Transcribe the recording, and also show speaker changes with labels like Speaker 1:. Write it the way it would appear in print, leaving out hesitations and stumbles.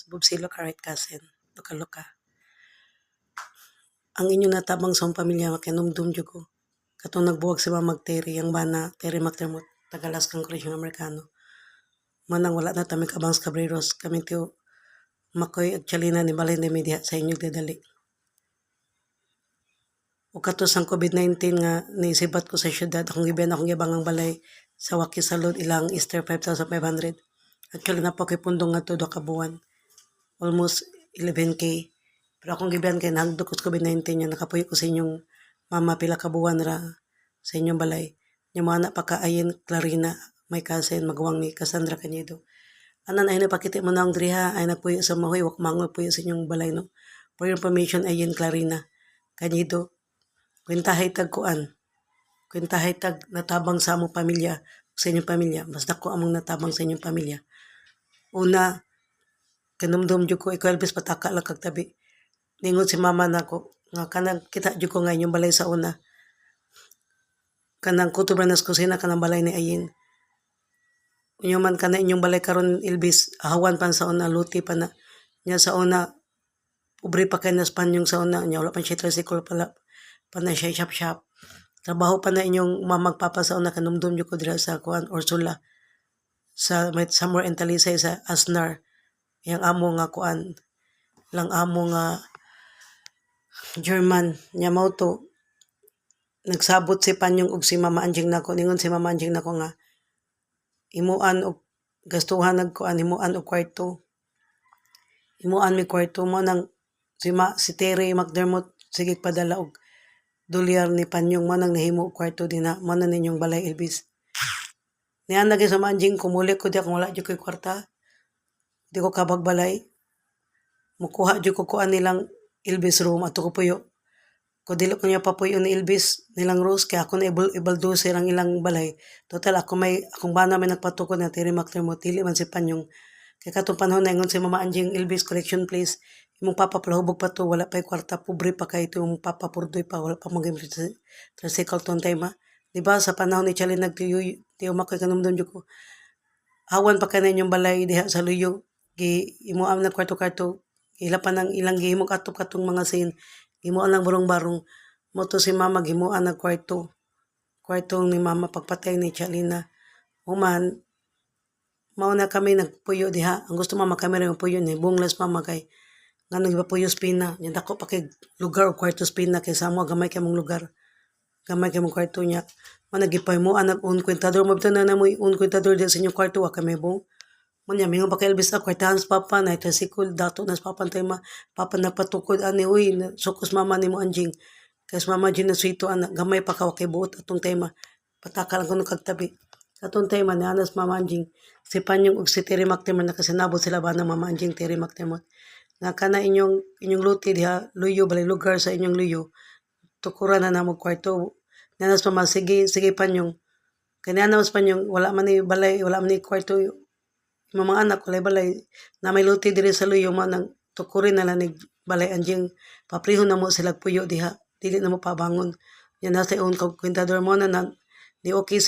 Speaker 1: Bubsilo karit kasen. Luka-luka. Ang inyong natabang sa pamilya makinumdum jud ko. Katong nagbuwag si Mama Terry ang bana Terry McDermott tagalas kang Koresyong Amerikano. Manang wala na tami kabang Cabreros kami tiyo makoy at Chalina ni balay na media sa inyong dadali. O katos ang COVID-19 nga naisibat ko sa syudad akong gibang ang balay sa Waki Salud ilang Easter 5,500. Actually na po kay pundong nga todo kabuwan. Almost 11K. Pero akong gibiyan kay nahagdo ko sa COVID-19 niya nakapuyo ko sa inyong mama pila kabuwan ra sa inyong balay. Yung mga napakaayin Clarina may kasen magawang ni Cassandra Cañedo. Anan ay napakita mo na ang driha ay napuyo sa mahoy wak mangoy puyo sa inyong balay no. For your information ayin Clarina Cañedo. Kwentahay tag kuan. Kwentahay tag natabang sa among pamilya sa inyong pamilya. Mas dako among natabang sa inyong pamilya. Una, kanumdum jud ko ikaw Elvis pataka lang kag tabi. Ningon si mama nako nga kanang kita jud ko nga inyong balay sa una. Kanang kutob na sa kusina kanang balay ni ayin. Unyo man kana inyong balay karon Elvis ahawan pan sa una luti pa na. Nya sa una pobre pa kay nas panyong sa una nya wala pa siya tricycle pala pa na siya shop. Trabaho pa na inyong mamagpapa sa una kanumdum jud ko dira sa kuan Ursula sa somewhere in Talisay sa Asnar yang amo nga kuan lang amo nga German nya mao to nagsabot si Panyong og si Mama Anjing nako ningon si Mama Anjing nako nga imuan og gastuhan nagkuan imuan og kwarto imuan mi kwarto mo nang si Terry McDermott sige padala og dolyar ni Panyong mo nang nahimo og kwarto dinha mo na ninyong balay Elvis niya naging sa Manjing kumuli ko di akong wala jud ko'y kwarta di ko kabagbalay mukuha jud ko kuan nilang Elvis room ato ko puyo ko dili ko niya papuyo ni Elvis nilang Rose kaya ako na ibaldoser ang ilang balay total akong bana may nagpatukod na Terry McDermott dili man si Panyong kay katong panahon na ingon si Mama Anjing Elvis collection place imong papa palahubog pa to wala pa'y kwarta pobre pa kay ito imong papa purdoy pa wala pa maging tricycle ton time di ba sa panahon ni Charlie nagtuyo tiyo makoy kanumdum jud ko awan pa kanay inyong balay diha sa luyo imuam na kwarto-kwarto ilapan ang ilang gihimo katong mga scene gimuan lang barong-barong mo to si mama gimuan na kwarto ni mama pagpatay ni Chalina human mao na kami nagpuyo diha ang gusto mama kami rin puyo ni bunglas mama kay ngano gipapuyo spina nya dako pa kay lugar o kwarto spina kay samo gamay kay mong lugar gamay kay mong kwarto niya man nagipahimuan nag-un kwentador mabitaw na mo un kwentador diha sa inyong kwarto wa kami bong Munya, mingon pa kay Elvis na kwartahan sa papa, na tricycle, dato na sa papa tayo papa nagpatukod, ani, uy, sukos mama ni mo anjing. Kaya sa mama dyan na suito, anak, gamay pa ka, wakay buot, atong tema, pataka lang ko nung kagtabi. Atong tema, ni anas mama anjing, si Panyong ug si Terry McDermott, nakasinabot sila ba ng mama anjing Terry McDermott. Nga ka na inyong luti diha, luyo, balay lugar sa inyong luyo, tukuran na namog kwarto. Ni anas mama, sige Panyong. Kaya ni anas Panyong, wala man ni balay, wala man ni kwarto, mga anak balay na may luti diri sa luyo man nang tukurin na lang balay anjing papriho na mo sila puyo diha dili na mo pabangon yan nasa iyon kwentador mo na di okay